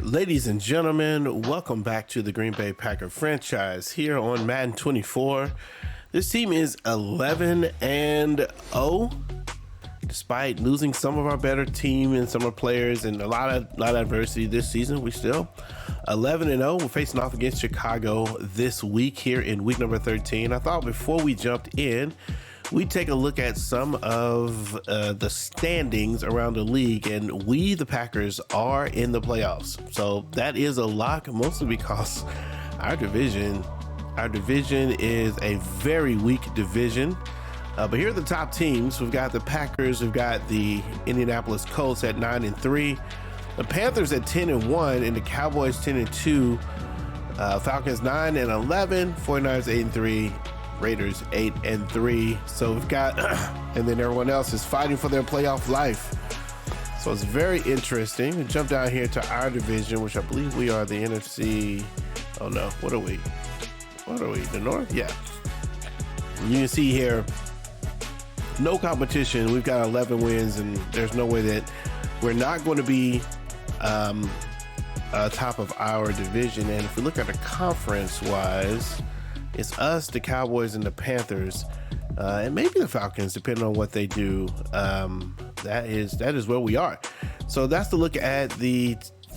Ladies and gentlemen, welcome back to the Green Bay Packer franchise here on Madden 24. This team is 11-0. Despite losing some of our better team and some of our players and a lot of adversity this season, we still 11-0. We're facing off against Chicago this week here in week number 13. I thought before we jumped in, we take a look at some of the standings around the league, and we, the Packers, are in the playoffs. So that is a lock, mostly because our division is a very weak division. But here are the top teams. We've got the Packers, we've got the Indianapolis Colts at 9-3, the Panthers at 10-1, and the Cowboys 10-2. Falcons 9-11, 49ers 8-3. Raiders 8-3. So we've got, and then everyone else is fighting for their playoff life. So it's very interesting. We jump down here to our division, which I believe we are the NFC. Oh no, what are we? The North? Yeah. You can see here, no competition. We've got 11 wins, and there's no way that we're not going to be top of our division. And if we look at the conference-wise, it's us, the Cowboys, and the Panthers, and maybe the Falcons, depending on what they do. That is where we are. So that's to look at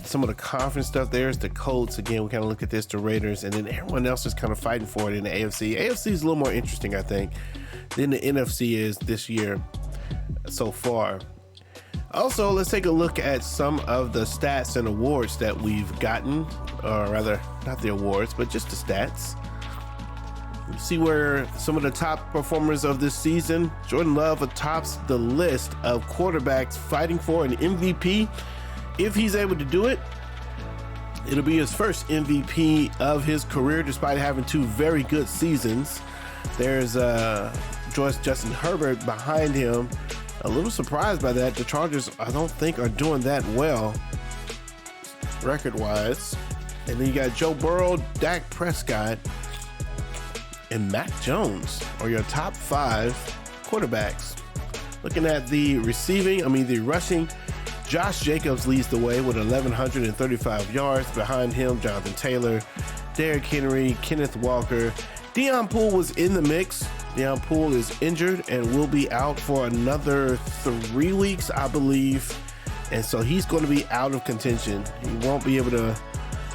some of the conference stuff. There's the Colts. Again, we kind of look at this, the Raiders, and then everyone else is kind of fighting for it in the AFC. AFC is a little more interesting, I think, than the NFC is this year so far. Also, let's take a look at some of the stats and awards that we've gotten, or rather, not the awards, but just the stats. You see where some of the top performers of this season. Jordan Love tops the list of quarterbacks fighting for an MVP. If he's able to do it, it'll be his first MVP of his career, despite having two very good seasons. There's Justin Herbert behind him. A little surprised by that. The Chargers, I don't think, are doing that well record-wise. And then you got Joe Burrow, Dak Prescott, and Mac Jones are your top 5 quarterbacks. Looking at the rushing, Josh Jacobs leads the way with 1,135 yards. Behind him, Jonathan Taylor, Derrick Henry, Kenneth Walker. Deion Poole was in the mix. Deion Poole is injured and will be out for another 3 weeks, I believe. And so he's going to be out of contention. He won't be able to.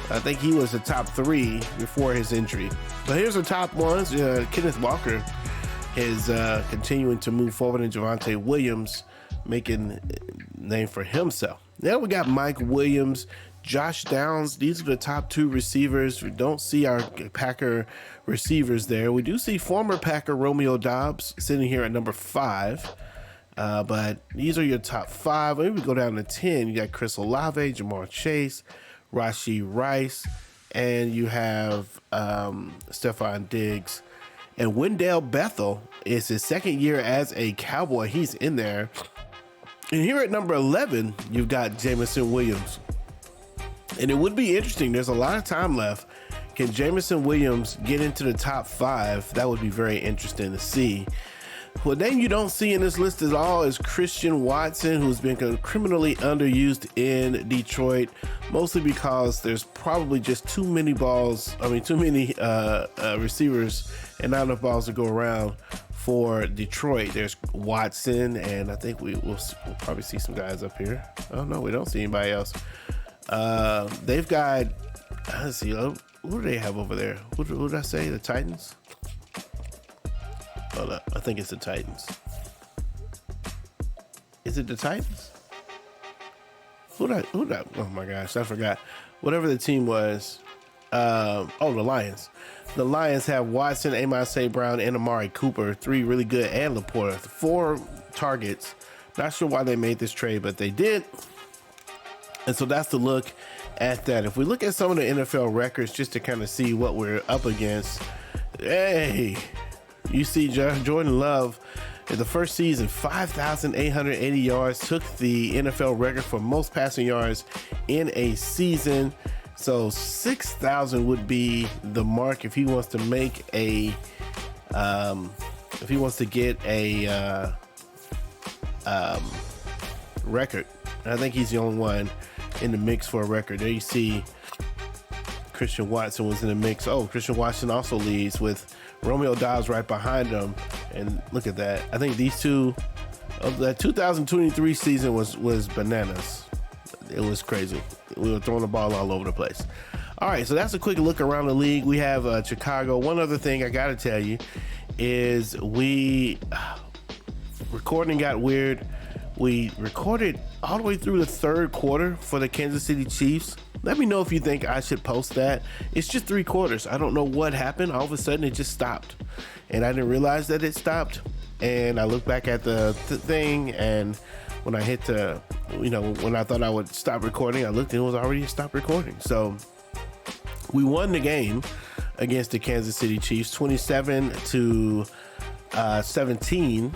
I think he was the top 3 before his injury. But here's the top ones. Kenneth Walker is continuing to move forward, and Javonte Williams making a name for himself. Now we got Mike Williams, Josh Downs. These are the top 2 receivers. We don't see our Packer receivers there. We do see former Packer Romeo Doubs sitting here at number 5. But these are your top 5. Maybe we go down to 10. You got Chris Olave, Jamar Chase, Rashee Rice, and you have Stephon Diggs. And Wendell Bethel is his second year as a Cowboy. He's in there. And here at number 11, you've got Jameson Williams. And it would be interesting. There's a lot of time left. Can Jameson Williams get into the top 5? That would be very interesting to see. Well, name you don't see in this list at all is Christian Watson, who's been criminally underused in Detroit, mostly because there's probably just too many receivers and not enough balls to go around for Detroit. There's Watson, and I think we'll probably see some guys up here. Oh no, we don't see anybody else. They've got, let's see, what do they have over there? What did I say? The Titans? Hold up, I think it's the Titans. Is it the Titans? Who did I? Oh my gosh, I forgot. Whatever the team was. The Lions. The Lions have Watson, Amon St. Brown, and Amari Cooper. 3 really good, and Laporta. 4 targets. Not sure why they made this trade, but they did. And so that's the look at that. If we look at some of the NFL records just to kind of see what we're up against. Hey, you see Jordan Love in the first season, 5,880 yards, took the NFL record for most passing yards in a season. So 6,000 would be the mark if he wants to make a, if he wants to get a record. And I think he's the only one in the mix for a record. There you see Christian Watson was in the mix. Oh, Christian Watson also leads with Romeo Dobbs right behind him. And look at that. I think these two of the 2023 season was bananas. It was crazy. We were throwing the ball all over the place. All right, so that's a quick look around the league. We have Chicago. One other thing I got to tell you is recording got weird. We recorded all the way through the third quarter for the Kansas City Chiefs. Let me know if you think I should post that. It's just 3 quarters. I don't know what happened. All of a sudden, it just stopped. And I didn't realize that it stopped. And I looked back at the thing, and when I hit when I thought I would stop recording, I looked and it was already stopped recording. So we won the game against the Kansas City Chiefs 27-17,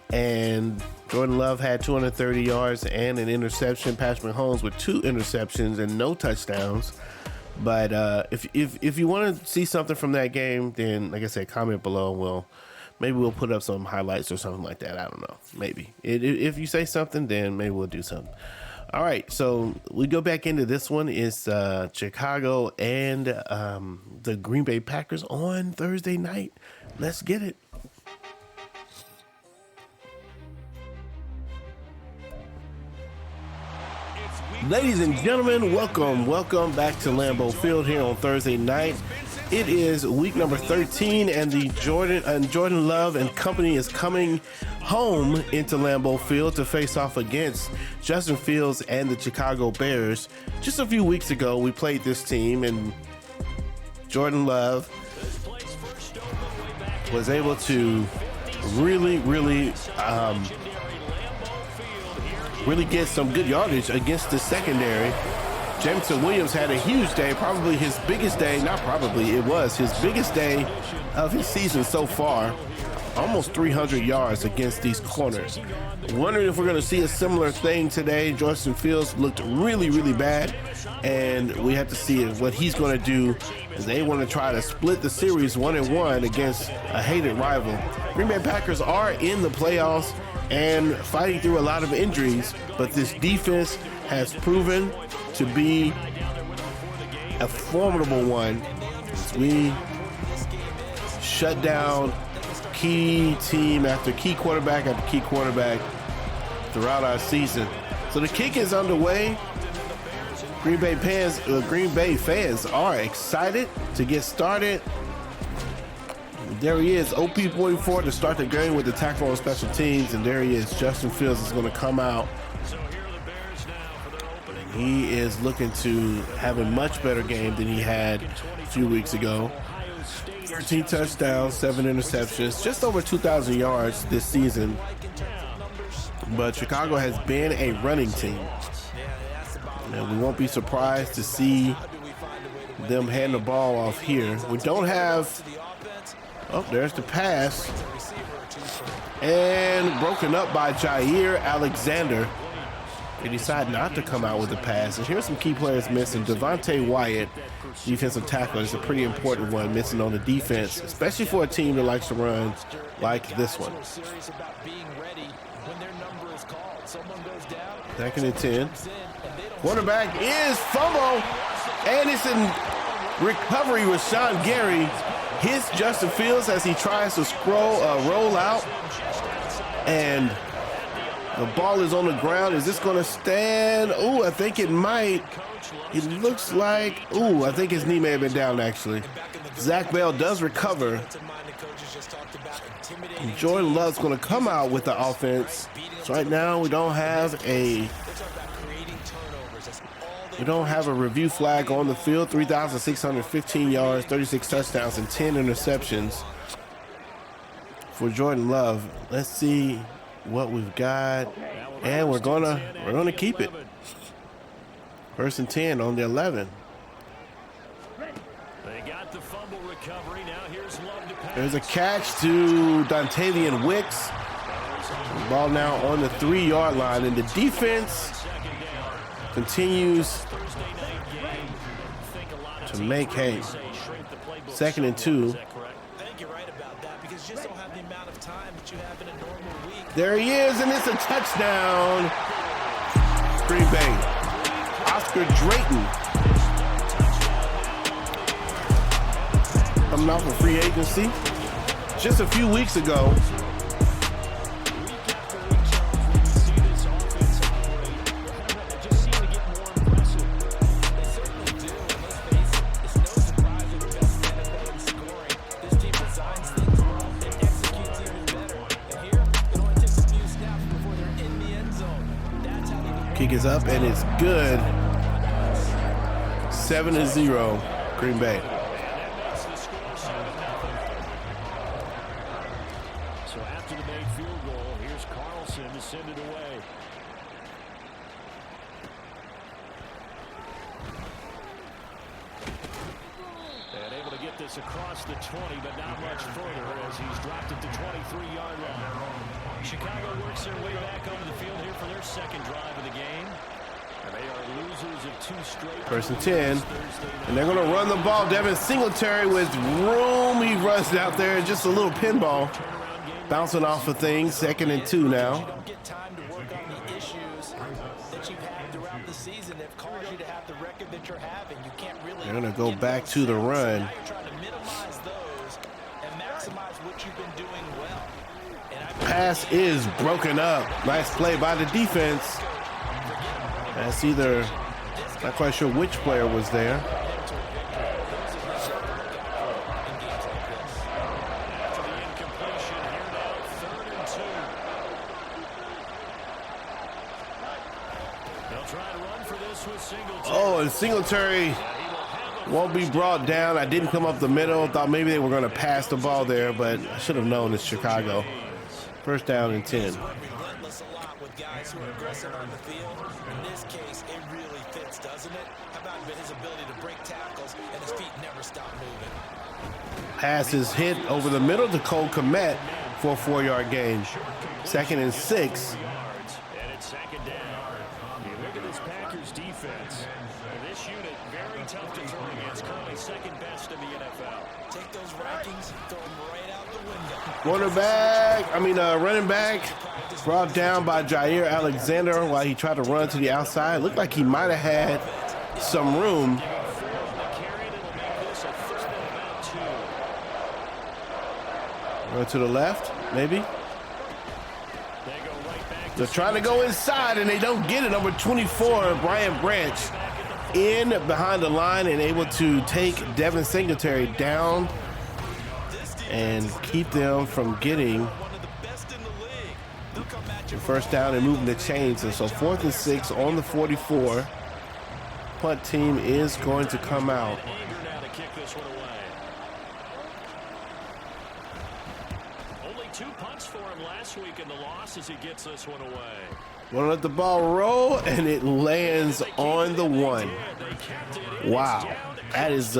and Jordan Love had 230 yards and an interception. Patrick Mahomes with 2 interceptions and no touchdowns. But if you want to see something from that game, then like I said, comment below. Maybe we'll put up some highlights or something like that. I don't know. Maybe if you say something, then maybe we'll do something. All right, so we go back into this one. It's Chicago and the Green Bay Packers on Thursday night. Let's get it. Ladies and gentlemen, welcome back to Lambeau Field here on Thursday night. It is week number 13, and the Jordan Love and company is coming home into Lambeau Field to face off against Justin Fields and the Chicago Bears. Just a few weeks ago, we played this team, and Jordan Love was able to really get some good yardage against the secondary. Jameson Williams had a huge day, probably his biggest day, it was his biggest day of his season so far. Almost 300 yards against these corners. Wondering if we're going to see a similar thing today. Justin Fields looked really bad, and we have to see what he's going to do as they want to try to split the series 1-1 against a hated rival. Green Bay Packers are in the playoffs and fighting through a lot of injuries, but this defense has proven to be a formidable one as we shut down key team after key quarterback after key quarterback throughout our season. So the kick is underway. Green Bay fans are excited to get started. There he is, OP44 to start the game with the tackle on special teams, and there he is. Justin Fields is going to come out. He is looking to have a much better game than he had a few weeks ago. 13 touchdowns, 7 interceptions, just over 2,000 yards this season. But Chicago has been a running team, and we won't be surprised to see them hand the ball off here. We don't have... Oh, there's the pass. And broken up by Jair Alexander. They decide not to come out with the pass. And here's some key players missing. Devontae Wyatt, defensive tackle, is a pretty important one missing on the defense, especially for a team that likes to run like this one. 2nd and 10. Quarterback is fumble, and it's in recovery with Sean Gary. Hits Justin Fields as he tries to roll out, and the ball is on the ground. Is this going to stand? Ooh, I think it might. It looks like, I think his knee may have been down actually. Zach Bell does recover. And Jordan Love's going to come out with the offense. So right now we don't have a review flag on the field. 3,615 yards, 36 touchdowns, and 10 interceptions for Jordan Love. Let's see what we've got, and we're gonna keep it. 1st and 10 on the 11. There's a catch to Dontavian Wicks. The ball now on the 3-yard line, and the defense continues to make hay. 2nd and 2. There he is, and it's a touchdown. Green Bay. Oscar Oscar Drayton. Coming off of free agency just a few weeks ago. Kick is up and it's good. 7-0, Green Bay. So after the made field goal, here's Carlson to send it away. And able to get this across the 20, but not much further as he's dropped it to 23-yard line. Chicago works their way back onto the field here for their second drive of the game. And they are losers of 2 straight. First and 10. And they're going to run the ball. Devin Singletary with room. He runs out there. Just a little pinball. Bouncing off of things. 2nd and 2 now. You don't get time to work on the issues that you've had throughout the season that caused you to have the record that you're having. You can't really. They're going to go back to the run. Now you're trying to minimize those and maximize what you've been doing well. Pass is broken up. Nice play by the defense. That's either, not quite sure which player was there. Oh, and Singletary won't be brought down. I didn't come up the middle. Thought maybe they were going to pass the ball there, but I should have known it's Chicago. First down and 10. Relentless a lot with guys who are aggressive on the field. In this case, it really fits, doesn't it? How about his ability to break tackles and his feet never stop moving? Pass is hit over the middle to Cole Kmet for a 4-yard gain. 2nd and 6. And it's 2nd down. You look at this Packers defense. This unit very tough to throw against. Currently 2nd best in the NFL. Take those rankings, throw them right out the window. Running back brought down by Jair Alexander while he tried to run to the outside. Looked like he might have had some room. Run to the left, maybe. They're trying to go inside and they don't get it. Number 24, Brian Branch, in behind the line and able to take Devin Singletary down and keep them from getting the first down and moving the chains. And so 4th and 6 on the 44. Punt team is going to come out. Only 2 punts for him last week in the loss as he gets this one away. Want to let the ball roll, and it lands on the 1. Wow, that is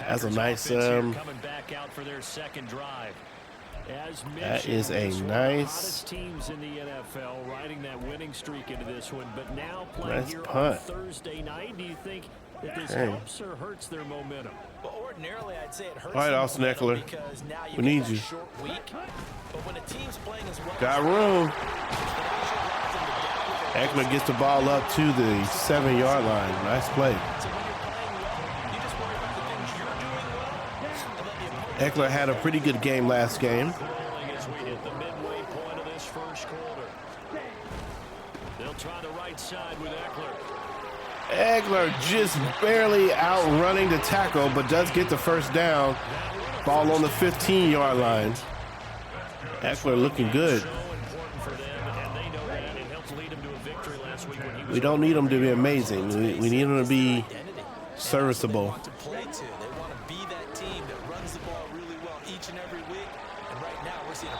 that's a nice coming back out for their second drive. That is a nice teams in the NFL riding that winning streak into this one, but now playing nice here punt. on Thursday night. Do you think that this helps or hurts their momentum? Well, ordinarily I'd say it hurts. All right, Austin Eckler, because now we need you. Short week. But when a team's playing as well, got room. Eckler gets the ball up to the 7-yard line. Nice play. Eckler had a pretty good game last game. They'll try the right side with Eckler. Eckler just barely outrunning the tackle, but does get the first down. Ball on the 15-yard line. Eckler looking good. We don't need him to be amazing. We need him to be serviceable.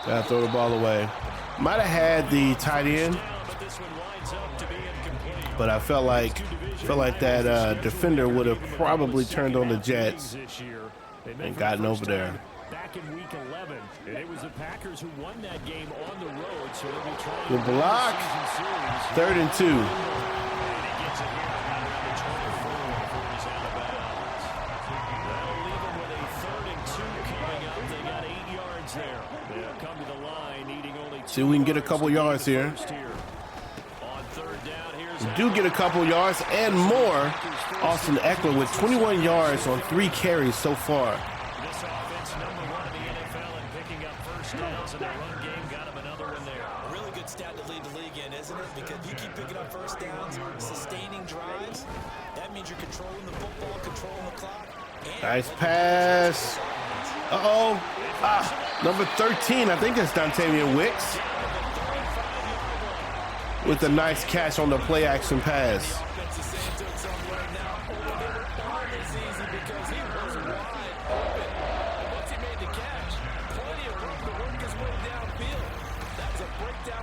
Gotta throw the ball away. Might have had the tight end, but I felt like that defender would have probably turned on the Jets and gotten over there. Back in week 11, and it was the Packers who won that game on the road, so they'll be trying good block. 3rd and 2. See if we can get a couple yards here. On 3rd We do get a couple yards and more. Austin Eckler with 21 yards on 3 carries so far. This offense #1 in the NFL and picking up first downs, and their run game got him another one there. A really good stat to lead the league in, isn't it? Because you keep picking up first downs, sustaining drives. That means you're controlling the football, controlling the clock. Nice pass. Uh-oh. Number 13, I think that's Dontavian Wicks, with a nice catch on the play action pass.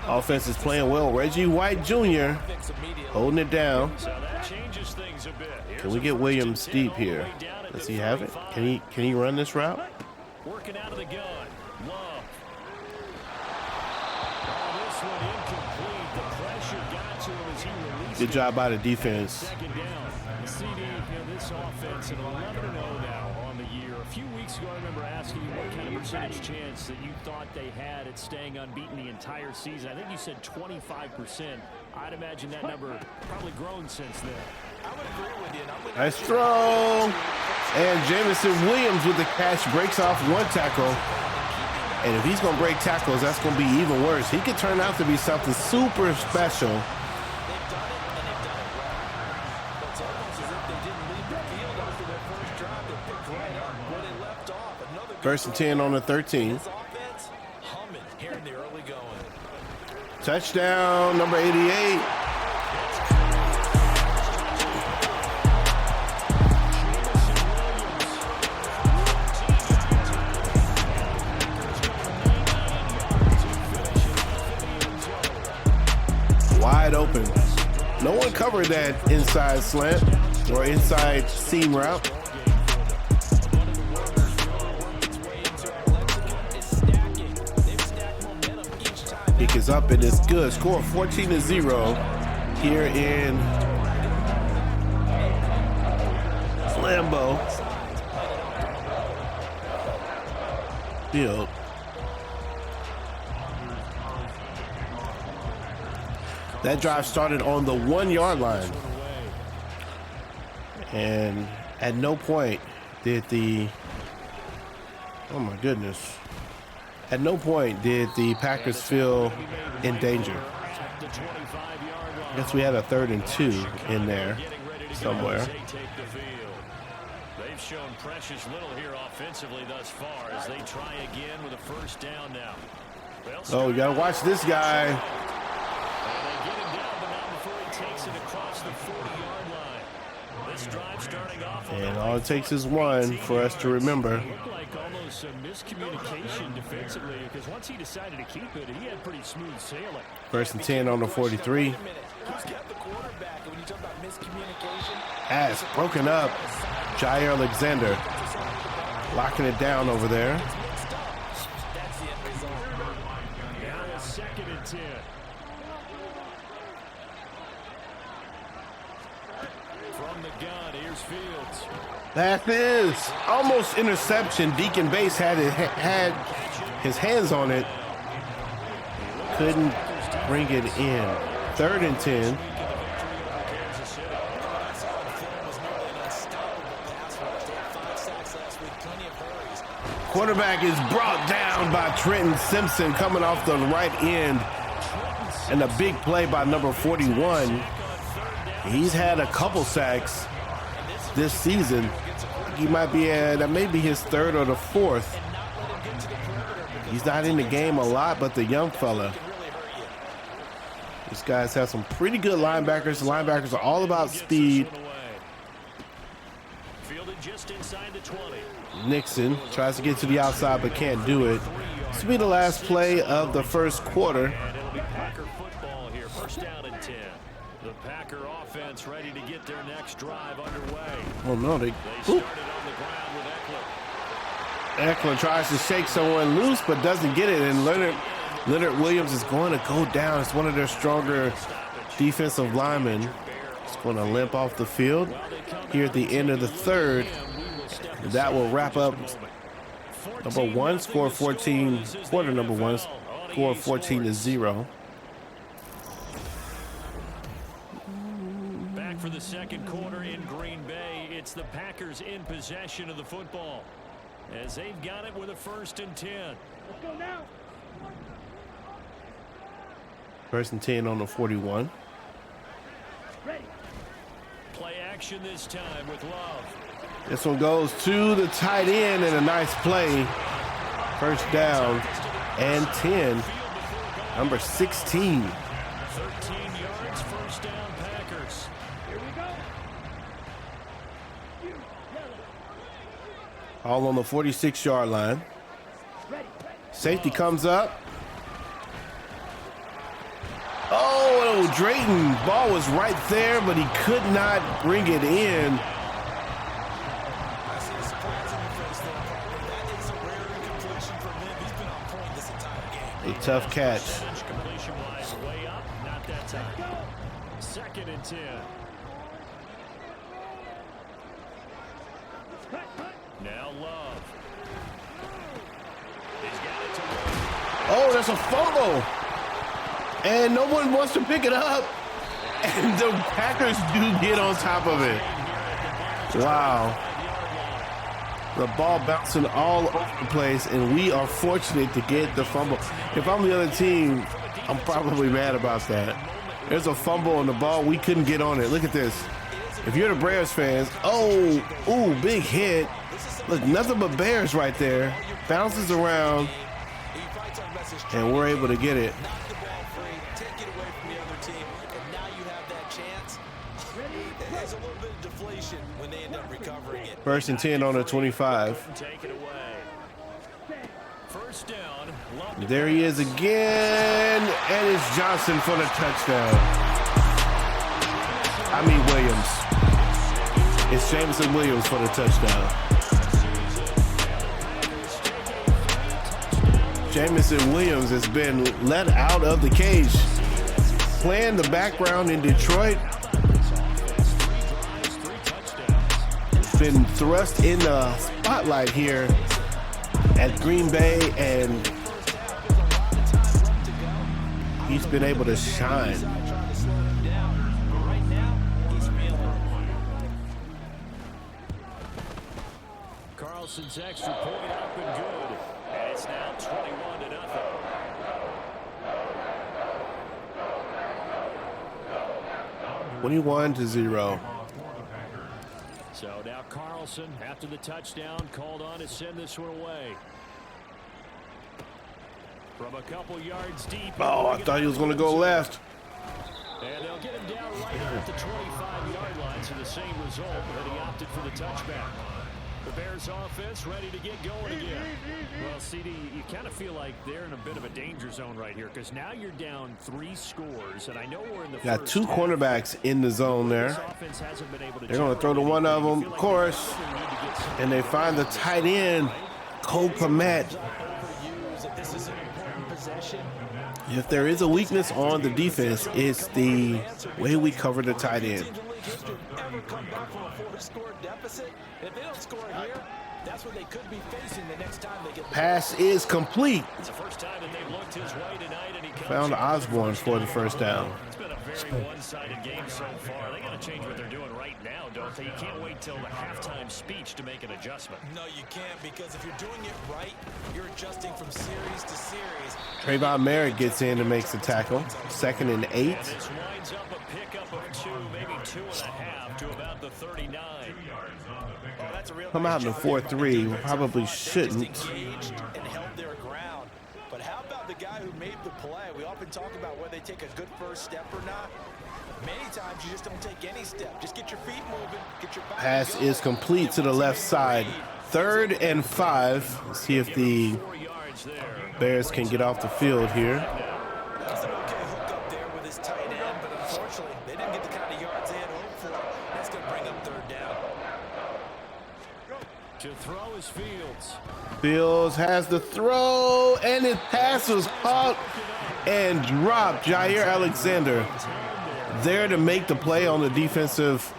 Offense is playing well. Reggie White Jr. holding it down. Can we get Williams deep here? Does he have it? Can he run this route? Working out of the gun. Love. Oh, this one incomplete. The pressure got to him as he released. Good job by the defense. Second down. CD, this offense at 11-0 now on the year. A few weeks ago, I remember asking you what kind of percentage chance that you thought they had at staying unbeaten the entire season. I think you said 25%. I'd imagine that number probably grown since then. I would agree with you. Nice throw. And Jamison Williams with the catch breaks off 1 tackle. And if he's going to break tackles, that's going to be even worse. He could turn out to be something super special. First and 10 on the 13. Touchdown, number 88. Wide open. No one covered that inside slant or inside seam route. Kick is up and it's good. Score 14-0 here in Lambeau Field. That drive started on the 1-yard line. And at no point did oh my goodness. At no point did the Packers feel in danger. I guess we had a 3rd and 2 in there somewhere. They've shown precious little here offensively thus far as they try again with a first down now. Oh, you gotta watch this guy. And they get him down, but not before he takes it across the 40-yard line. This drive starting off. And all it takes is one for us to remember. Almost some miscommunication defensively, because once he decided to keep it, he had pretty smooth sailing. First and 10 on the 43. Pass broken up. Jair Alexander locking it down over there. Now a 2nd and 10. From the gun, here's Fields. That is almost interception. Deacon Bates had his hands on it. Couldn't bring it in. 3rd and 10. Quarterback is brought down by Trenton Simpson coming off the right end. And a big play by number 41. He's had a couple sacks this season. He might be that may be his 3rd or the 4th. He's not in the game a lot, but the young fella. These guys have some pretty good linebackers. The linebackers are all about speed. Nixon tries to get to the outside but can't do it. This will be the last play of the first quarter. And it'll be Packer football here. First down and 10. The Packer offense ready to get their next drive underway. Oh no, they started on the ground with Eckler. Eckler tries to shake someone loose but doesn't get it, and Leonard Williams is going to go down. It's one of their stronger defensive linemen. It's going to limp off the field here at the end of the 3rd. That will wrap up number 1, score 14, quarter number 1, score 14-0. for the second quarter in Green Bay. It's the Packers in possession of the football as they've got it with a 1st and 10. Let's go now. 1st and 10 on the 41. Ready. Play action this time with Love. This one goes to the tight end and a nice play. 1st down and 10. Number 16. 13 yards, 1st down, Packers. Here we go. All on the 46-yard line. Ready. Safety comes up. Oh, Drayton. Ball was right there, but he could not bring it in. I see a surprise in your face there, partner. That is a rare incompletion from him. He's been on point this entire game. A tough catch. Percentage completion-wise, way up, not that time. 2nd and 10. Now Love. He's got it to Love. Oh, that's a fumble. And no one wants to pick it up. And the Packers do get on top of it. Wow. The ball bouncing all over the place, and we are fortunate to get the fumble. If I'm the other team, I'm probably mad about that. There's a fumble on the ball. We couldn't get on it. Look at this. If you're the Bears fans, ooh, big hit. Look, nothing but Bears right there. Bounces around, and we're able to get it. There's a little bit of deflation when they end up recovering it. 1st and 10 on the 25. Take it away. 1st down. Love There he is again, and it's Johnson for the touchdown. I mean Williams. It's Jameson Williams for the touchdown. Jameson Williams has been let out of the cage. Playing the background in Detroit. Been thrust in the spotlight here at Green Bay, and he's been able to shine. Carlson's extra point up and good. And it's now 21-0. 21-0. So now Carlson, after the touchdown, called on to send this one away. From a couple yards deep. Oh, I thought he was going to go left. And they'll get him down right at the 25-yard line, so the same result, but he opted for the touchback. The Bears offense ready to get going again. Well, CD, you kind of feel like they're in a bit of a danger zone right here, because now you're down 3 scores, and I know we're in the Got first 2 half. cornerbacks in the zone there. This offense hasn't been able to They're going to throw to one of them, of course, and they find the tight end, Cole Kmet. If there is a weakness on the defense, it's the way we cover the tight end. Pass is complete. It's the first time that they've looked his way tonight, and he comes Found Osborne for the 1st down. It's been a very one-sided game so far. They got to change what they're doing right now, don't they? You can't wait till the halftime speech to make an adjustment. No, you can't, because if you're doing it right, you're adjusting from series to series. Trayvon Merritt gets in and makes the tackle. 2nd and 8. And this winds up a pickup of 2, maybe 2.5 to about the 39. Come out in the 4-3. We probably shouldn't. Engaged and held their ground. But how about the guy who made the play? We often talk about whether they take a good first step or not. Many times you just don't take any step. Just get your feet moving, get your body Pass going. is complete to the left side. 3rd and 5. Let's see if the 4 yards there. Bears can get off the field here. That's an okay hook up there with his tight end, but unfortunately, they didn't get the kind of yards they had hoped for. That's going to bring up 3rd down. To throw is Fields. Fields has the throw, and his pass was caught and dropped. Jair Alexander there to make the play on the defensive,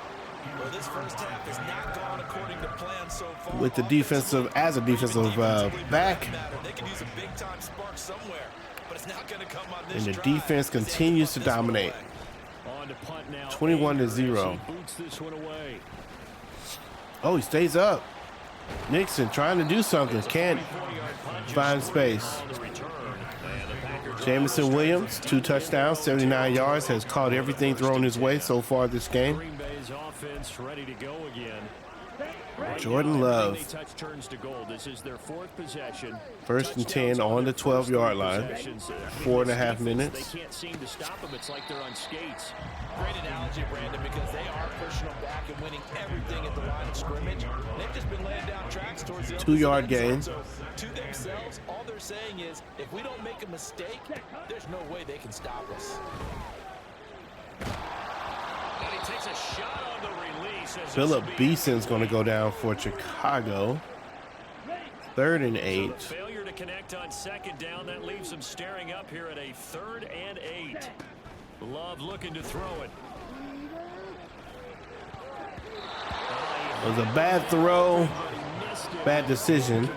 Well, this first half has not gone according to plan so far. with the defensive, as a defensive back. They can use a big-time spark somewhere, but it's not going to come on this And the drive. defense continues to dominate. On to punt now. 21-0. Boots this one away. Oh, he stays up. Nixon trying to do something. Can't find space. Jamison Williams, 2 touchdowns, 79 yards, has caught everything thrown his way so far this game. Green Bay's offense ready to go again. Jordan Love. Touch turns to gold. This is their 4th possession. 1st and 10 on the 12-yard line. 4.5 minutes. They can't seem to stop them. It's like they're on skates. Great analogy, Brandon, because they are pushing them back and winning everything at the line of scrimmage. They've just been laying down tracks towards the 2-yard gain. So to themselves, all they're saying is, if we don't make a mistake, there's no way they can stop us. And he takes a shot on the release. Philip Beeson's going to go down for Chicago. 3rd and 8. Failure to connect on 2nd down. That leaves them staring up here at a 3rd and 8. Love looking to throw it. It was a bad throw, bad decision.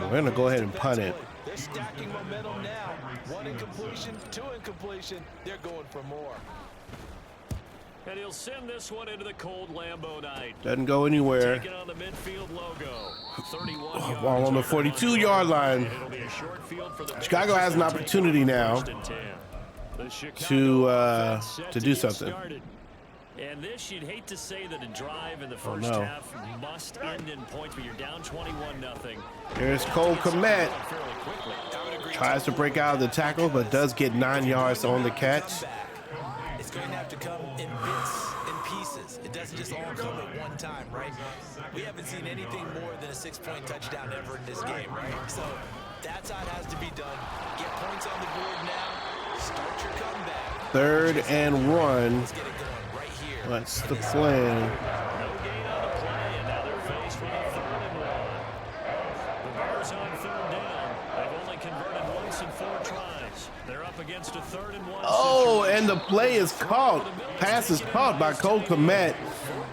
We're going to go ahead and punt it. They're stacking momentum now. 1 incompletion, 2 incompletion. They're going for more. And he'll send this one into the cold Lambeau night. Doesn't go anywhere. Taking on the midfield logo. 31 yards. Ball on the 42-yard line. It'll be a short field for the Chicago has an opportunity now to do something. And this, you'd hate to say that a drive in the first half must end in points, but you're down 21-0. Here's Cole Kmet. Tries to break out of the tackle, but does get 9 yards on the catch. It's going to have to come in bits, in pieces. It doesn't just all come at one time, right? We haven't seen anything more than a 6-point touchdown ever in this game, right? So that's how it has to be done. Get points on the board now. Start your comeback. 3rd and 1. Let's get it going right here. That's the plan. No gain on the play, and now they're faced with a 3rd and 1. The Bears on 3rd down. They've only converted once in 4 tries. They're up against a 3rd and 1. Oh, and the play is caught. Pass is caught by Cole Kmet.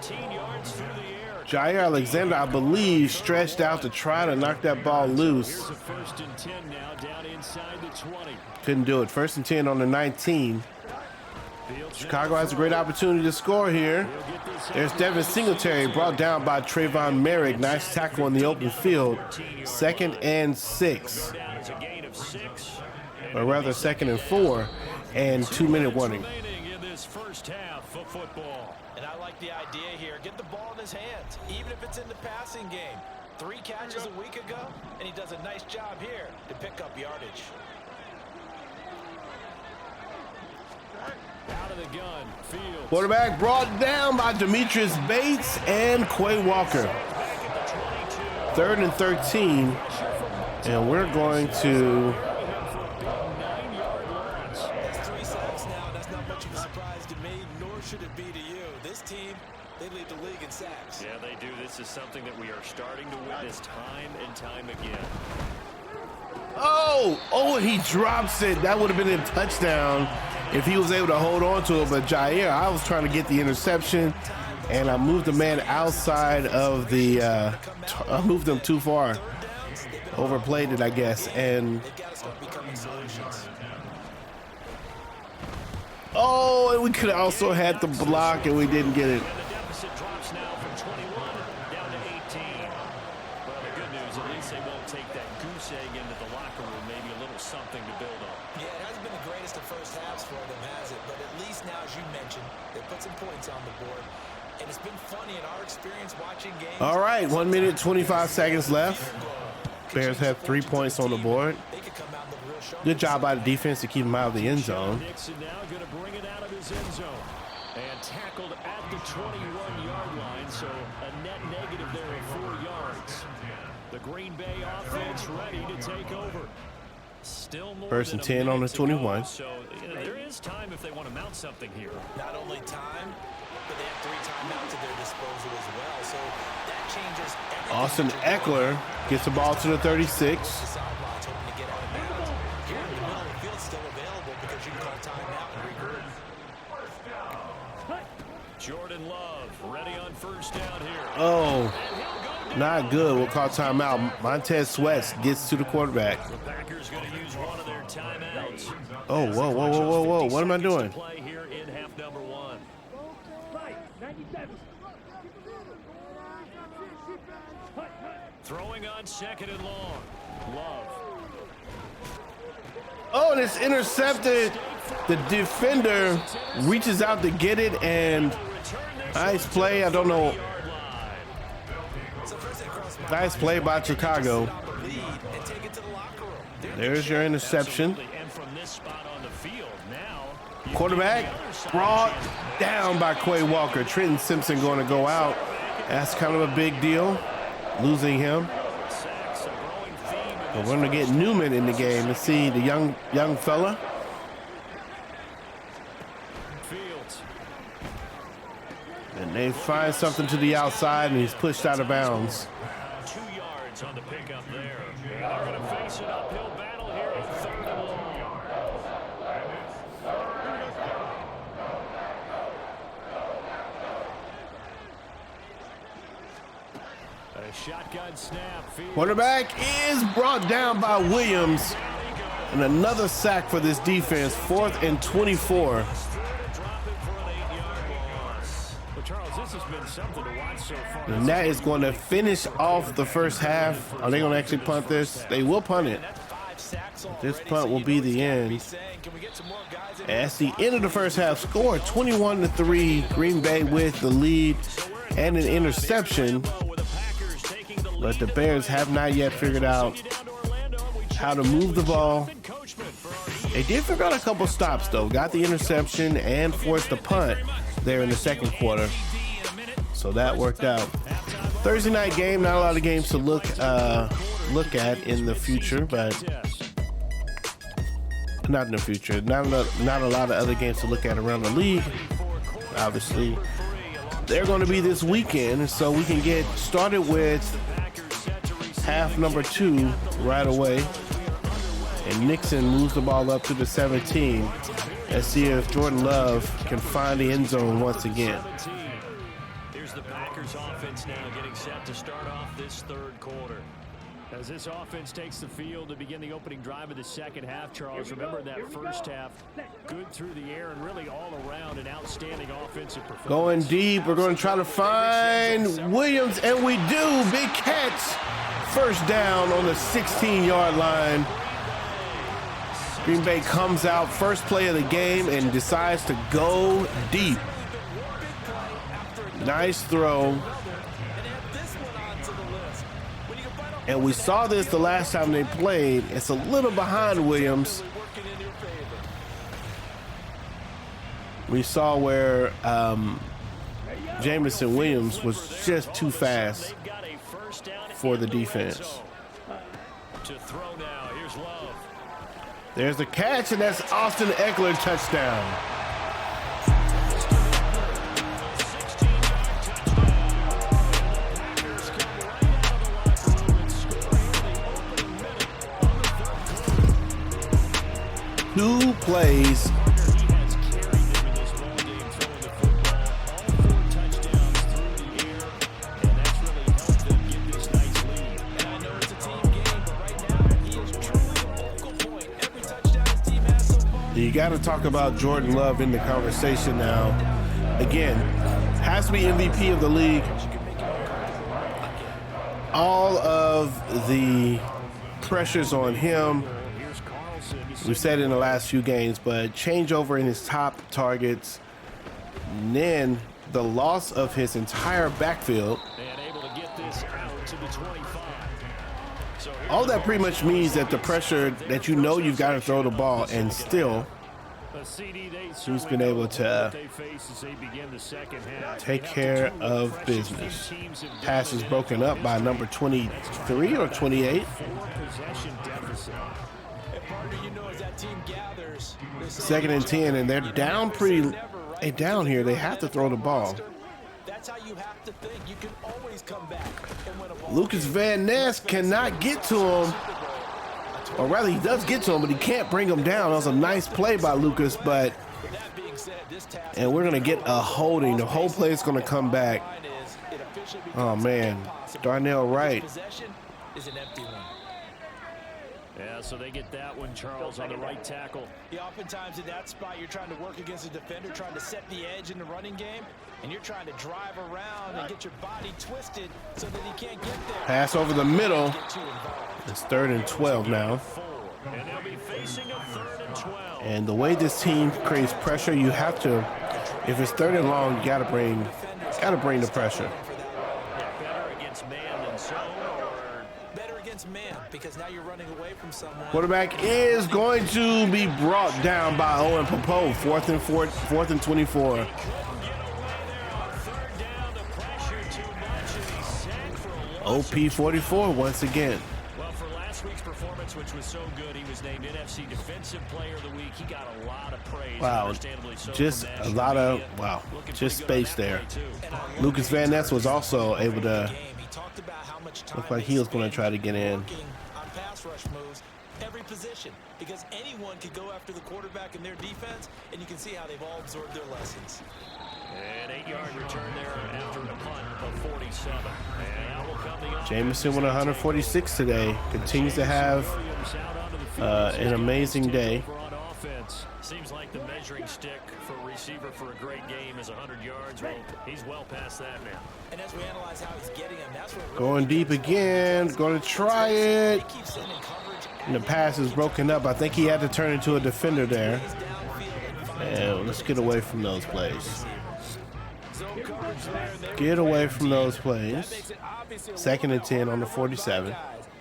14 yards through the air. Jair Alexander, I believe, stretched out to try to knock that ball loose. Here's a 1st and 10 now, down inside the 20. Couldn't do it. 1st and 10 on the 19. Chicago has a great opportunity to score here. There's Devin Singletary brought down by Trayvon Merrick. Nice tackle in the open field. 2nd and 6. Or rather 2nd and 4. And 2-minute warning. In this first half of football. And I like the idea here. Get the ball in his hands, even if it's in the passing game. 3 catches a week ago, and he does a nice job here to pick up yardage. Out of the gun, Fields. Quarterback brought down by Demetrius Bates and Quay Walker. 3rd and 13. And we're going to... That's 3 sacks now. That's not much of a surprise to me, nor should it be to you. This team, they lead the league in sacks. Yeah, they do. This is something that we are starting to witness time and time again. Oh, he drops it. That would have been a touchdown if he was able to hold on to it. But Jair, I was trying to get the interception, and I moved the man outside of the, I moved him too far. Overplayed it, I guess. And, oh, and we could have also had the block, and we didn't get it. And the deficit drops now from 21 down to 18. Well, the good news, at least they won't take that goose egg into the locker room. Maybe a little something to build on. Yeah, it hasn't been the greatest of first halves for them, has it? But at least now, as you mentioned, they put some points on the board. And it's been funny in our experience watching games. All right, 1 minute, 25 seconds left. Bears have 3 points on the board. Good job by the defense to keep him out of the end zone. Nixon now going to bring it out of his end zone. And tackled at the 21-yard line, so a net negative there of 4 yards. The Green Bay offense ready to take over. Still more 1st and 10 on the 21. So there is time if they want to mount something here. Not only time, but they have 3 timeouts at their disposal as well. So that changes everything. Austin Eckler gets the ball to the 36. Jordan Love ready on first down here. Oh, not good. We'll call timeout. Montez Sweat gets to the quarterback. The Packers going to use one of their timeouts. Oh, whoa, whoa, whoa, whoa, whoa. What am I doing? Play here in half number 1. Fight, 97. Throwing on second and long. Love. Oh, and it's intercepted. The defender reaches out to get it, and nice play. I don't know. Nice play by Chicago. There's your interception. Quarterback brought down by Quay Walker. Trenton Simpson going to go out. That's kind of a big deal, losing him. But we're going to get Newman in the game. Let's see the young fella. And they find something to the outside, and he's pushed out of bounds. 2 yards on the pickup there. They're going to face an uphill battle here on third and long. A shotgun snap. Quarterback is brought down by Williams. And another sack for this defense. 4th and 24. Charles, this has been something to watch so far. And that is going to finish off the first half. Are they going to actually punt this? They will punt it. This punt will be the end. And that's the end of the first half. Score 21-3. Green Bay with the lead and an interception. But the Bears have not yet figured out how to move the ball. They did figure out a couple stops, though. Got the interception and forced the punt there in the second quarter. So that worked out. Thursday night game, not a lot of games to look at in the future, but not in the future. Not a lot of other games to look at around the league. Obviously, they're going to be this weekend, so we can get started with half number 2 right away. And Nixon moves the ball up to the 17. Let's see if Jordan Love can find the end zone once again. Here's the Packers offense now getting set to start off this third quarter. As this offense takes the field to begin the opening drive of the second half, Charles, remember that first half, good through the air and really all around an outstanding offensive performance. Going deep, we're going to try to find Williams, and we do. Big catch. First down on the 16-yard line. Green Bay comes out first play of the game and decides to go deep. Nice throw. And we saw this the last time they played. It's a little behind Williams. We saw where Jamison Williams was just too fast for the defense. To throw now. Here's Love. There's the catch, and that's Austin Eckler touchdown. Two plays. You got to talk about Jordan Love in the conversation now. Again, has to be MVP of the league. All of the pressures on him. We've said it in the last few games, but changeover in his top targets. And then the loss of his entire backfield. And able to get this out to the 25. All that pretty much means that the pressure that you know you've got to throw the ball, and still he's been able to take care of business. Pass is broken up by number 23 or 28. Second and 10, and they're down down here. They have to throw the ball. That's how you have to think. You can always come back and win a ball. Lucas Van Ness cannot get to him. Or rather, he does get to him, but he can't bring him down. That was a nice play by Lucas, but And we're going to get a holding. The whole play is going to come back. Oh, man. Darnell Wright. Yeah, so they get that one, Charles, on the right tackle. Yeah, oftentimes in that spot, you're trying to work against a defender, trying to set the edge in the running game, and you're trying to drive around and get your body twisted so that he can't get there. Pass over the middle. It's 3rd and 12 now. And they'll be facing a 3rd and 12. And the way this team creates pressure, you have to, if it's 3rd and long, you got to bring the pressure. Better against man than zone, or better against man, because now you're running away from someone. Quarterback is going to be brought down by Owen Popo. 4th and 24. OP 44 once again. Well, for last week's performance, which was so good, he was named NFC Defensive Player of the Week. He got a lot of praise. Wow, So just a lot of, just space there. Lucas Van Ness was also able to, look like he was going to try to get in. On pass rush moves, every position, because anyone could go after the quarterback in their defense, and you can see how they've all absorbed their lessons. An 8-yard return there after a punt of 47. And out will come the Jameson with 146 today. Continues to have an amazing day. Seems like the measuring stick for a receiver for a great game is 100 yards. Well, he's well past that now. And as we analyze how he's getting him, that's what Going deep again. Going to try it. And the pass is broken up. I think he had to turn into a defender there. And let's get away from those plays. Get away from those plays. 2nd and 10 on the 47.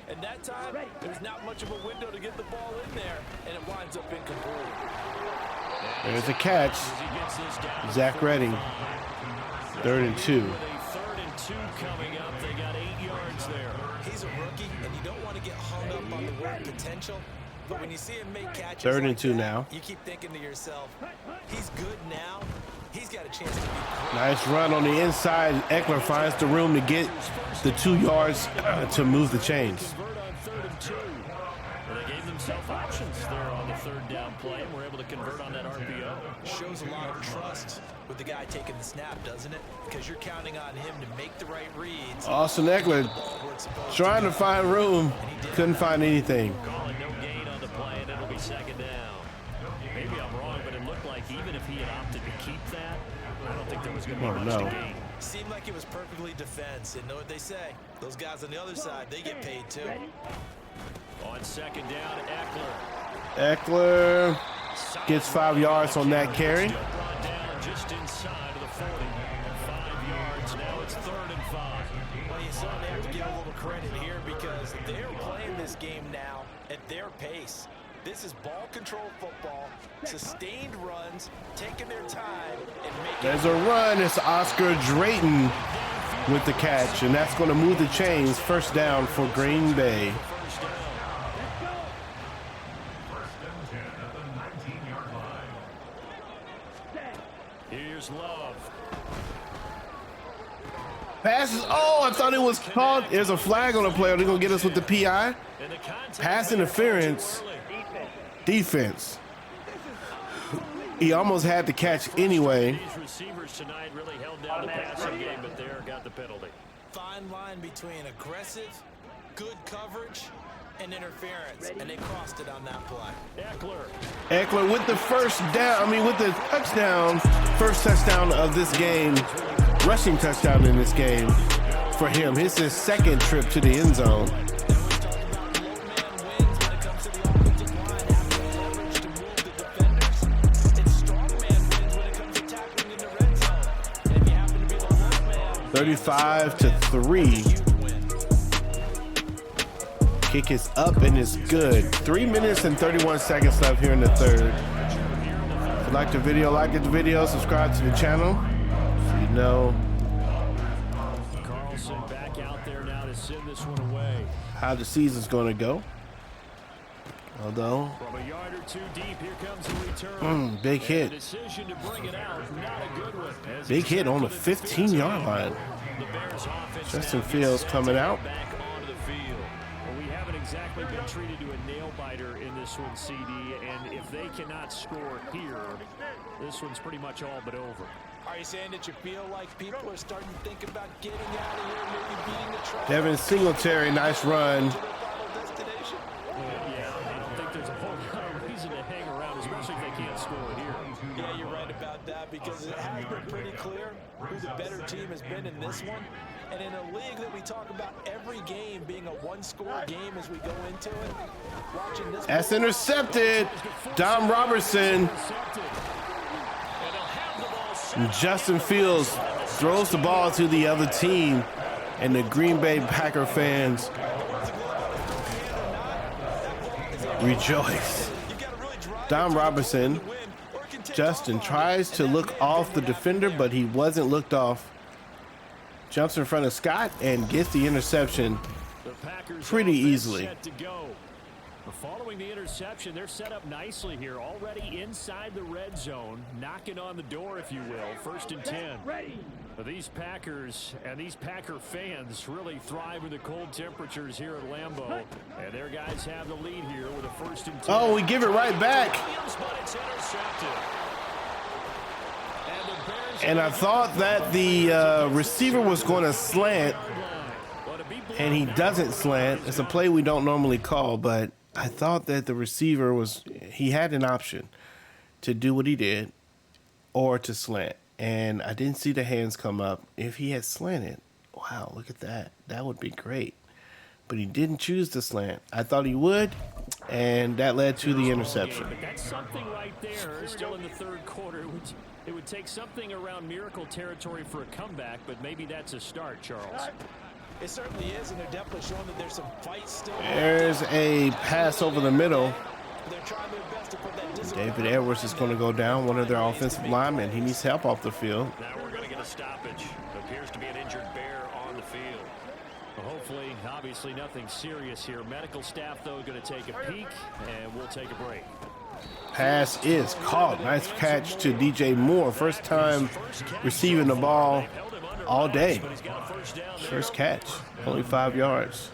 And that time, there's not much of a window to get the ball in there, and it winds up incomplete. There's a catch. Zach Redding. 3rd and 2. 3rd and 2 coming up. They got 8 yards there. He's a rookie, and you don't want to get hung up on the word potential. But when you see him make catches 3rd and 2 now. you keep thinking to yourself, he's good now. He's got a chance to be great. Nice run on the inside. Eckler finds the room to get the 2 yards to move the chains. Convert on 3rd and 2. Well, they gave themselves options there on the 3rd down play, and were able to convert on that RPO. Shows a lot of trust with the guy taking the snap, doesn't it? Because you're counting on him to make the right reads. Austin Eckler trying to find room. Couldn't find anything. Calling no gain on the play, and it'll be 2nd down. Maybe I'm wrong, but it looked like even if he had opted to keep that, I don't think there was going to be much to gain. Seemed like it was perfectly defense, and know what they say. Those guys on the other side, they get paid too. On 2nd down, Eckler gets 5 yards on that carry. Brought down just inside of the 40. 5 yards. Now it's 3rd and 5. Well, you saw they have to give a little credit here because they're playing this game now at their pace. This is ball control football, sustained runs, taking their time, and making. There's a run. It's Oscar Drayton with the catch, and that's going to move the chains. 1st down for Green Bay. Here's Love. Passes. Oh, I thought it was called. There's a flag on the play. Are they going to get us with the PI? Pass interference. Defense. He almost had the catch anyway. These receivers tonight really held down the passing game, but there got the penalty. Fine line between aggressive, good coverage, and interference, and they crossed it on that play. Eckler with the 1st down. With the touchdown. 1st touchdown of this game. Rushing touchdown in this game for him. His 2nd trip to the end zone. (35-3). Kick is up and it's good. 3 minutes and 31 seconds left here in the 3rd. If you like the video, subscribe to the channel. So you know Carlson back out there now to send this one away. How the season's going to go. Although, from a yard or 2 deep, here comes the return. Big hit. Decision to bring it out, not a good one. Big hit on the 15-yard line. Justin Fields coming out. Back onto the field. Well, we have an exactly been treated to a nail-biter in this one, CD, and if they cannot score here, this one's pretty much all but over. Are you saying that you feel like people are starting to think about getting out of here, maybe beating the truck? Devin Singletary, nice run. To their final destination? Yeah, I don't think there's a whole lot of reason to hang around, especially if they can't score here. Yeah, you're right about that, because it has been pretty clear who the better team has been in this one. And in a league that we talk about every game being a one-score game as we go into it, watching this... That's intercepted. Dom Robertson. Justin Fields throws the ball to the other team, and the Green Bay Packer fans rejoice. Dom Robertson, Justin tries to look off the defender, but he wasn't looked off. Jumps in front of Scott and gets the interception pretty easily. Following the interception, they're set up nicely here, already inside the red zone, knocking on the door, if you will. 1st and 10. But these Packers and these Packer fans really thrive in the cold temperatures here at Lambeau, and their guys have the lead here with a 1st and 10. Oh, we give it right back. And I thought that the receiver was going to slant, and he doesn't slant. It's a play we don't normally call, but I thought that the receiver he had an option to do what he did or to slant. And I didn't see the hands come up. If he had slanted, wow, look at that. That would be great. But he didn't choose to slant. I thought he would, and that led to the interception. But that's something right there, still in the 3rd quarter. It would take something around miracle territory for a comeback, but maybe that's a start, Charles. It certainly is, and they're definitely showing that there's some fight still. There's a pass over the middle. They're trying their best to put that discipline. David Edwards is going to go down, one of their offensive linemen. He needs help off the field. Now we're going to get a stoppage. It appears to be an injured bear on the field. Well, hopefully, obviously nothing serious here. Medical staff, though, going to take a peek, and we'll take a break. Pass is caught. Nice catch to DJ Moore. First time receiving the ball all day. First catch, only 5 yards.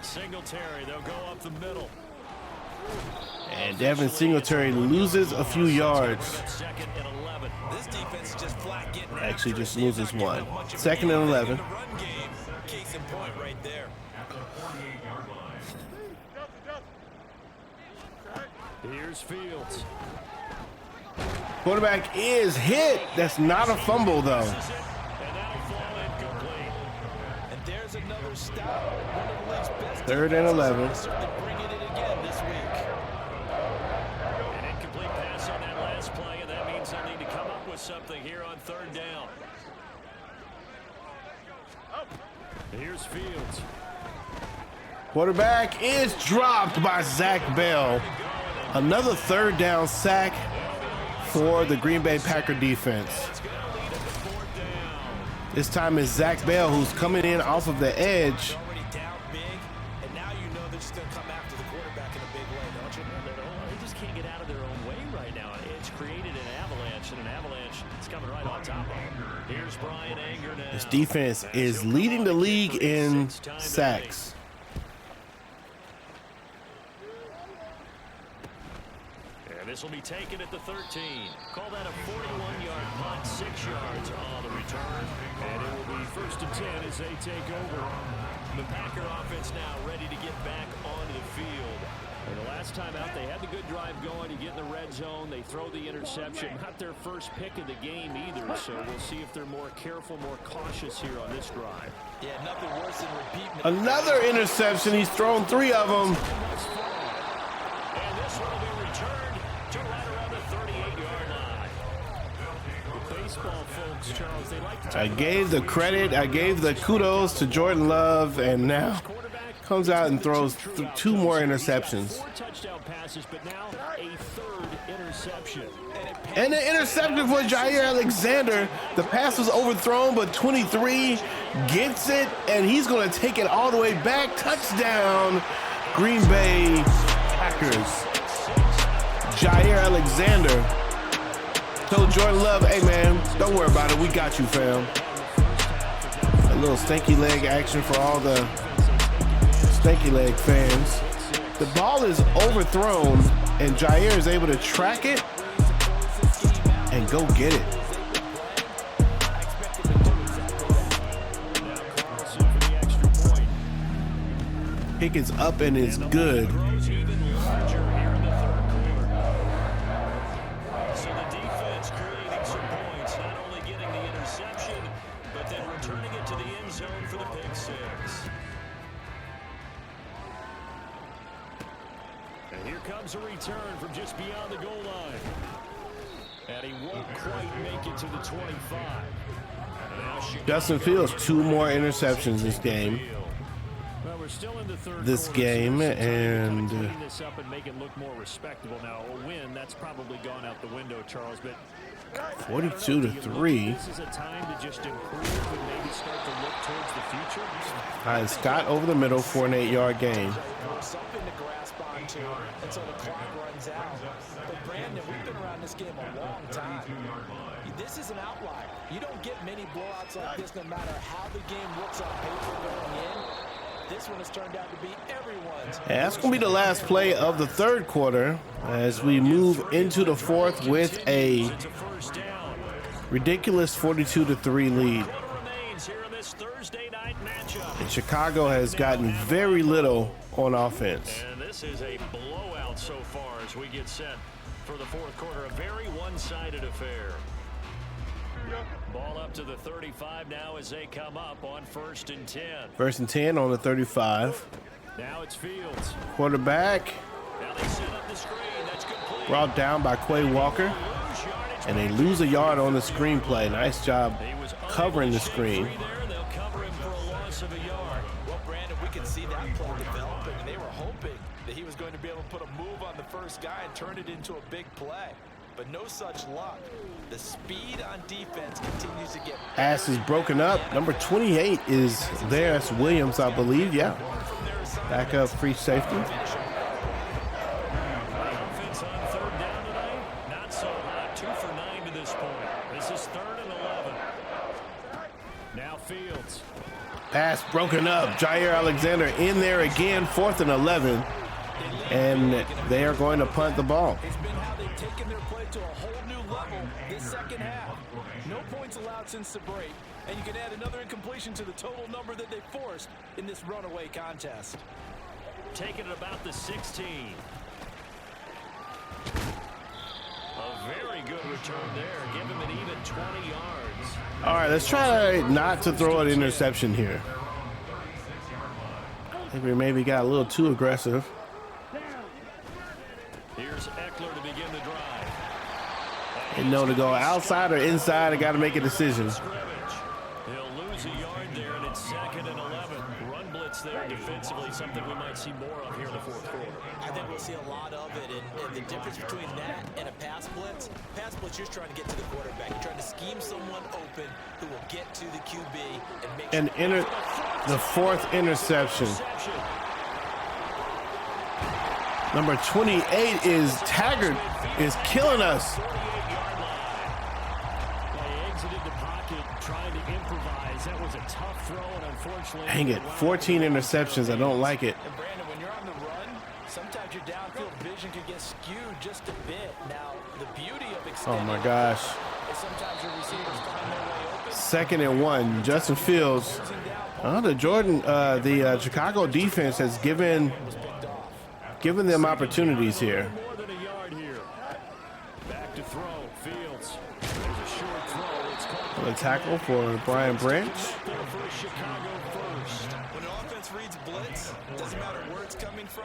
Singletary, they'll go up the middle. And Devin Singletary loses a few yards. This defense is just flat getting Actually just loses one. 2nd and 11. Case in point right there. Here's Fields. Quarterback is hit. That's not a fumble, though. And that'll fall incomplete. And there's another stop. One of the league's best 3rd and 11. certainly bringing it again this week. An incomplete pass on that last play, and that means they'll need to come up with something here on 3rd down. Here's Fields. Quarterback is dropped by Zach Bell. Another 3rd down sack for the Green Bay Packer defense. This time it's Zach Bell who's coming in off of the edge. Already down big, and now you know they're just going to come after the quarterback in a big way, don't you? They just can't get out of their own way right now. It's created an avalanche, and an avalanche is coming right on top of them. Here's Brian Anger now. This defense is leading the league in sacks. This will be taken at the 13. Call that a 41-yard punt, 6 yards on the return. And it will be 1st and 10 as they take over. The Packer offense now ready to get back onto the field. And the last time out, they had the good drive going. You get in the red zone, they throw the interception. Not their first pick of the game either, so we'll see if they're more careful, more cautious here on this drive. Yeah, nothing worse than repeating. Another interception. He's thrown 3 of them. And this one will be returned to right around the 38-yard line. The baseball folks, Charles, they like to I gave the credit, I gave the kudos to Jordan Love, and now comes out and throws 2 more interceptions. 4 touchdown passes, but now a 3rd interception. And the interception for Jair Alexander. The pass was overthrown, but 23 gets it, and he's going to take it all the way back. Touchdown, Green Bay Packers. Jair Alexander told Jordan Love, hey man, don't worry about it. We got you, fam. A little stanky leg action for all the stanky leg fans. The ball is overthrown, and Jair is able to track it and go get it. Pick is up and is good. A return from just beyond the goal line. And he won't quite make it to the 25. Justin Fields, 2 more interceptions this game. Well, we're still in the third this quarter, game, and clean this up and make it look more respectable. Now, a win, that's probably gone out the window, Charles, but 42-3. This is a time to just improve and maybe start to look towards the future. Scott over the middle for an 8-yard gain. Something to grasp onto until the clock runs out. But Brandon, we've been around this game a long time. This is an outlier. You don't get many blowouts like this no matter how the game looks on paper going in. This one has turned out to be everyone's. And that's going to be the last play of the third quarter as we move into the fourth with a ridiculous 42-3 lead. And Chicago has gotten very little on offense. And this is a blowout so far as we get set for the fourth quarter. A very one-sided affair. Ball up to the 35 now as they come up on 1st and 10. 1st and 10 on the 35. Now it's Fields. Quarterback. Now they set up the screen. That's complete. Brought down by Quay Walker. And they lose a yard on the screenplay. Nice job covering the screen. They'll cover him for a loss of a yard. Well, Brandon, we can see that play developing, and they were hoping that he was going to be able to put a move on the first guy and turn it into a big play. But no such luck. The speed on defense continues to get better. Pass is broken up. Number 28 is there. That's Williams, I believe. Yeah. Back up, free safety. Offense on 3rd down tonight. Not so hot. 2 for 9 to this point. This is 3rd and 11. Now Fields. Pass broken up. Jair Alexander in there again. 4th and 11. And they are going to punt the ball. It's been how they've taken their play to a whole new level this second half. No points allowed since the break, and you can add another incompletion to the total number that they forced in this runaway contest. Taking it about the 16. A very good return there. Give him an even 20 yards. All right, let's try not to throw an interception here. I think we maybe got a little too aggressive. Here's Eckler to begin the drive. And know to go outside or inside, I got to make a decision. He'll lose a yard there, and it's 2nd and 11. Run blitz there defensively, something we might see more of here in the fourth quarter. I think we'll see a lot of it, and the difference between that and a pass blitz, you're just trying to get to the quarterback. You're trying to scheme someone open who will get to the QB and make And the 4th interception. Number 28 is Taggart, is killing us. They exited the pocket trying to improvise. That was a tough throw, and unfortunately... Dang it, 14 interceptions. I don't like it. And Brandon, when you're on the run, sometimes your downfield vision can get skewed just a bit. Now, the beauty of extending... Oh, my gosh. ...is sometimes your receivers find their way open. 2nd and 1. Justin Fields. The Chicago defense has given them opportunities here. More than a yard here. Back to throw. Fields. There's a short throw. It's caught. A tackle for Brian Branch. For Chicago first. When an offense reads blitz, doesn't matter where it's coming from,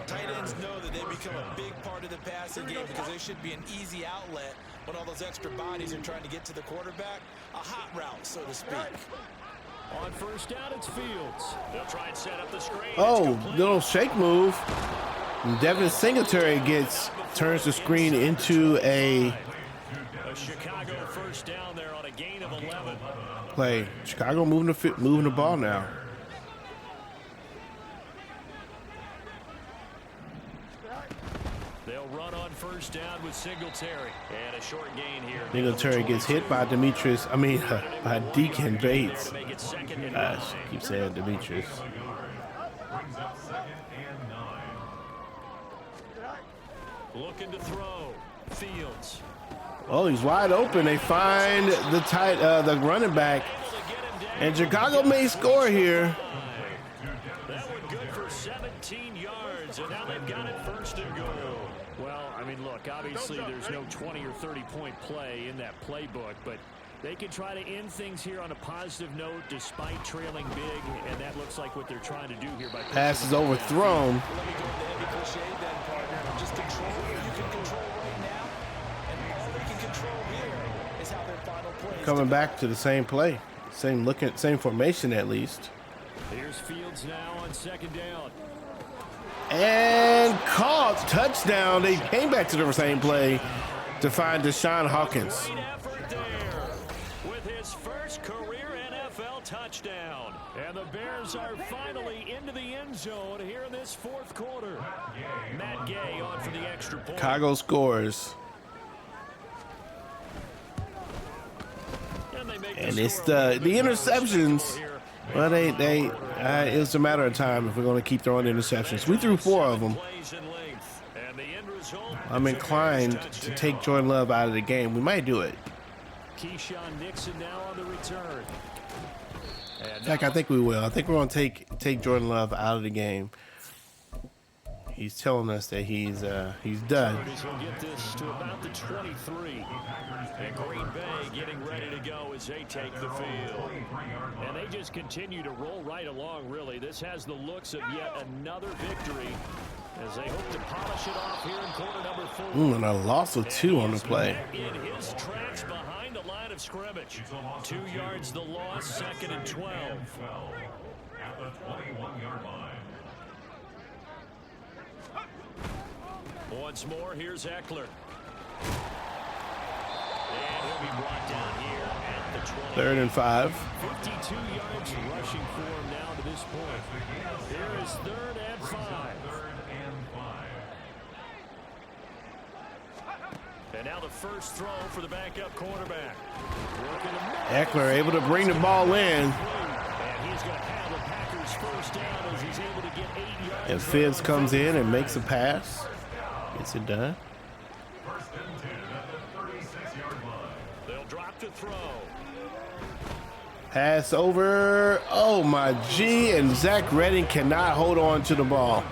tight ends know that they become a big part of the passing game because they should be an easy outlet when all those extra bodies are trying to get to the quarterback. A hot route, so to speak. On 1st down, it's Fields. They'll try and set up the screen. Oh, little shake move. And Devin Singletary turns the screen into a Chicago 1st down there on a gain of 11. play. Chicago moving the ball now. They'll run on 1st first down with Singletary. And a short gain here. Singletary gets hit by by Deacon Bates. Gosh, keep saying Demetrius. Looking to throw. Fields. Oh, he's wide open. They find the running back. And Chicago may score here. That one good for 17 yards, and now they've got it first and goal. Well, I mean, look, obviously there's no 20 or 30-point play in that playbook, but they can try to end things here on a positive note despite trailing big, and that looks like what they're trying to do here. By pass is overthrown. Let me go with the heavy cliche then, partner. Just control what you can control right now, and all they can control here is how their final play is. Coming back to the same play. Same formation at least. Here's Fields now on second down. And caught. Touchdown. They came back to the same play to find Deshaun Hawkins. Great effort there with his first career NFL touchdown. And the Bears are finally into the end zone here in this fourth quarter. Matt Gay on for the extra point. Chicago scores. And it's the interceptions. Well, it was a matter of time if we're going to keep throwing interceptions. We threw 4 of them. I'm inclined to take Jordan Love out of the game. We might do it. Keyshawn Nixon now on the return. In fact, I think we will. I think we're going to take Jordan Love out of the game. He's telling us that he's done. He'll get this to about the 23. And Green Bay getting ready to go as they take the field. And they just continue to roll right along, really. This has the looks of yet another victory as they hope to polish it off here in quarter number 4. And a loss of 2 on the play. In his tracks behind the line of scrimmage. 2 yards the loss, second and 12. At the 21-yard line. Once more, here's Eckler. And he'll be brought down here at the 20. 3rd and 5. 52 yards rushing for him now to this point. Here is 3rd and 5. And now the first throw for the backup quarterback. Eckler able to bring the ball in. And he's going to have the Packers first down as he's able to get 8 yards. And Fields comes in and makes a pass. Gets it done. First and 10 at the 36-yard line. They'll drop to throw. Pass over. Oh, my G. And Zach Redding cannot hold on to the ball.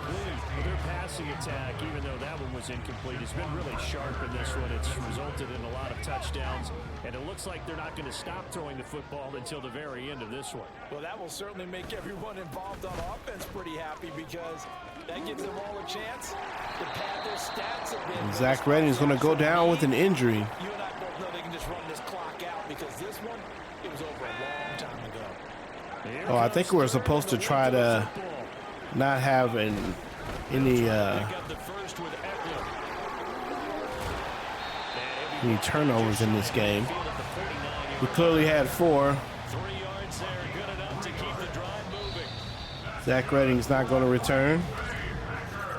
Their passing attack, even though that one was incomplete, has been really sharp in this one. It's resulted in a lot of touchdowns, and it looks like they're not going to stop throwing the football until the very end of this one. Well, that will certainly make everyone involved on offense pretty happy because that gives them all a chance to pad their stats a bit. And Zach Redding is going to go down with an injury. You and I both know they can just run this clock out because this one, it was over a long time ago. Oh, I think we're supposed to try to not have any turnovers in this game. We clearly had 4. 3 yards there, good enough to keep the drive moving. Zach Redding's not going to return.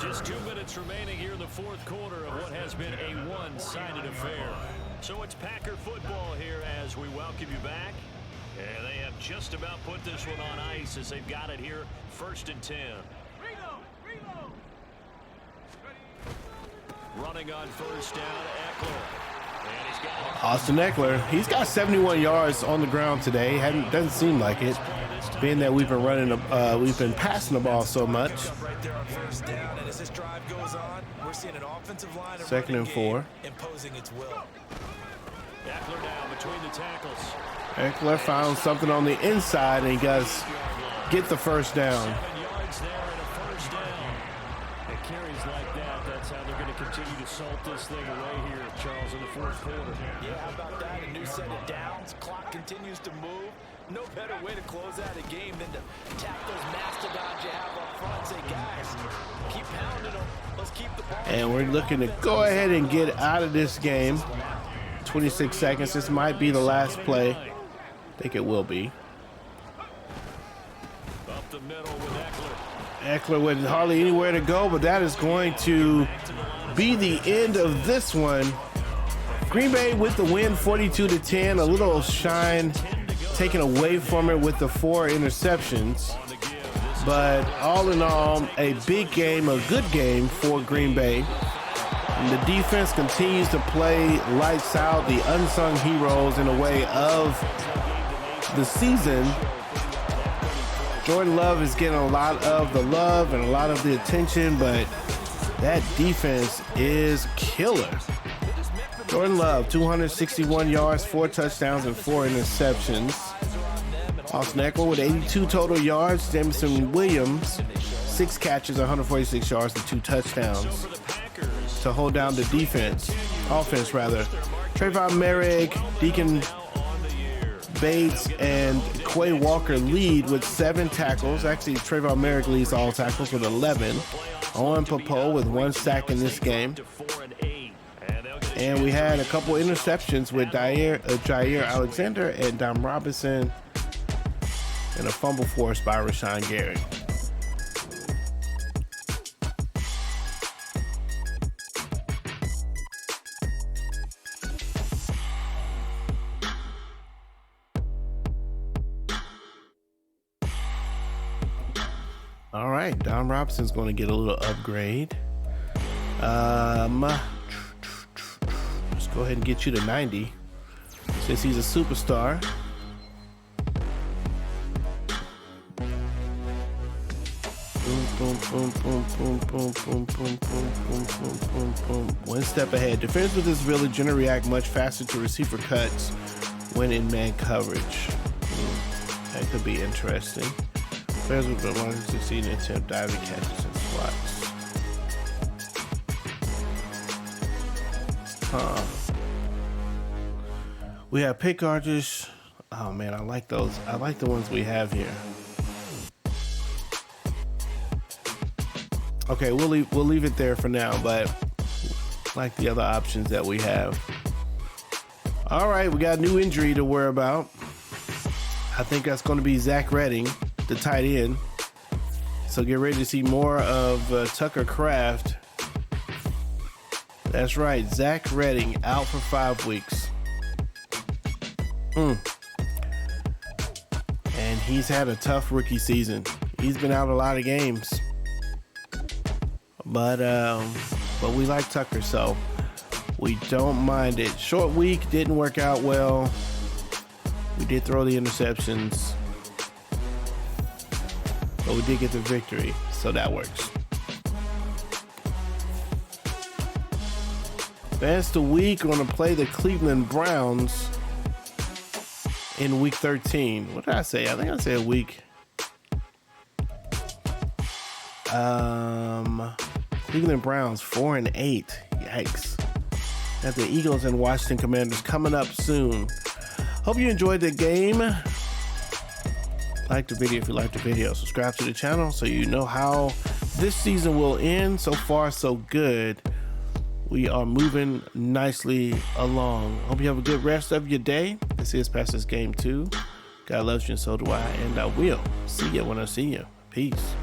Just 2 minutes remaining here in the fourth quarter of what has been a one-sided affair. So it's Packer football here as we welcome you back. And they have just about put this one on ice as they've got it here, 1st and 10. Running on first down, Eckler. And he's got Austin Eckler, he's got 71 yards on the ground today. Doesn't seem like it, being that we've been passing the ball so much. Right there on first down, and as this drive goes on, we're seeing an offensive line of 2nd and 4. imposing its will. Eckler down between the tackles. Eckler found something on the inside, and he does get the first down. 7 yards there and a first down. It carries like that. That's how they're going to continue to salt this thing away here, Charles, in the fourth quarter. Yeah, how about that? A new set of downs. Clock continues to move. No better way to close out a game than to tap those mastodons you have up front and say, guys, keep pounding them. Let's keep the ball. And we're looking to go ahead and get out of this game. 26 seconds. This might be the last play. I think it will be. Up the middle with Eckler. Eckler with hardly anywhere to go, but that is going to be the end of this one. Green Bay with the win, 42-10. A little shine taken away from it with the 4 interceptions. But all in all, a big game, a good game for Green Bay. And the defense continues to play lights out, the unsung heroes in a way of the season. Jordan Love is getting a lot of the love and a lot of the attention, but that defense is killer. Jordan Love, 261 yards, 4 touchdowns, and 4 interceptions. Austin Eckler with 82 total yards. Jameson Williams, 6 catches, 146 yards, and 2 touchdowns to hold down the offense. Trayvon Merrick, Deacon Bates, and Quay Walker lead with 7 tackles. Actually, Trayvon Merrick leads all tackles with 11. Owen Popo with 1 sack in this game. And we had a couple interceptions with Jair Alexander and Dom Robinson, and a fumble forced by Rashawn Gary. All right, Dom Robinson's going to get a little upgrade. Let's go ahead and get you to 90 since he's a superstar. One step ahead. Defenders with this ability generally react much faster to receiver cuts when in man coverage. That could be interesting. Players with the one succeed in attempt diving catches and slots. We have pick artists. Oh man, I like those. I like the ones we have here. Okay, we'll leave it there for now, but like the other options that we have. All right, we got a new injury to worry about. I think that's going to be Zach Redding, the tight end. So get ready to see more of Tucker Kraft. That's right, Zach Redding out for 5 weeks. And he's had a tough rookie season. He's been out a lot of games. But we like Tucker, so we don't mind it. Short week, didn't work out well. We did throw the interceptions, but we did get the victory, so that works. Advance the week, we're going to play the Cleveland Browns in week 13. What did I say? I think I said week. Cleveland Browns 4-8. Yikes. Got the Eagles and Washington Commanders coming up soon. Hope you enjoyed the game. Like the video if you liked the video. Subscribe to the channel so you know how this season will end. So far, so good. We are moving nicely along. Hope you have a good rest of your day. This is Pastor's Game 2. God loves you and so do I. And I will see you when I see you. Peace.